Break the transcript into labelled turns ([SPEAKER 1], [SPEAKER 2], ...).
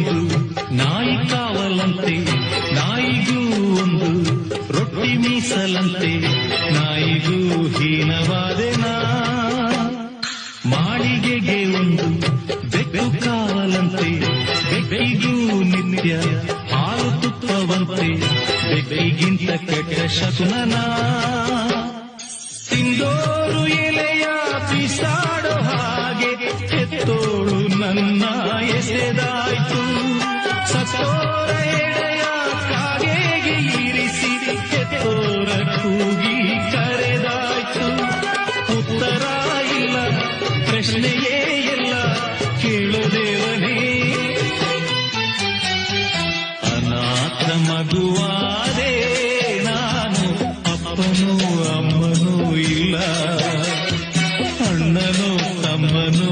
[SPEAKER 1] ಒಂದು ನಾಯಿ ಕಾವಲಂತೆ, ನಾಯಿಗೂ ಒಂದು ರೊಟ್ಟಿ ಮೀಸಲಂತೆ, ನಾಯಿಗೂ ಹೀನವಾದೆನಾ. ಮಾಳಿಗೆಗೆ ಒಂದು ಬೆಕ್ಕು ಕಾವಲಂತೆ, ಬೆಕ್ಕಿಗೂ ನಿತ್ಯ ಹಾಲು ತುಪ್ಪವಂತೆ, ಬೆಕ್ಕಿಗಿಂತ ಕೆಟ್ಟ ಶಕುನನಾ. ತಿಂದೋರು ಎಲೆಯ ಬಿಸಾಡೋ ಹಾಗೆ ಹೆತ್ತೋಳು ನನ್ನ ಎಸೆದಾಯ್ತು. ಸತ್ತೋರ ಎಡೆಯ ಕಾಗೆಗೆ ಇರಿಸಿ ಹೆತ್ತೋರ ಕೂಗಿ ಕರೆದಾಯ್ತು. ಉತ್ತರ ಇಲ್ಲ, ಪ್ರಶ್ನೆಯೇ ಎಲ್ಲ, ಕೇಳು ದೇವನೇ. ಅನಾಥ ಮಗುವಾದೆ ನಾನು, ಅಪ್ಪನೂ ಅಮ್ಮನೂ ಇಲ್ಲ, ಅಣ್ಣನೂ ತಮ್ಮನೂ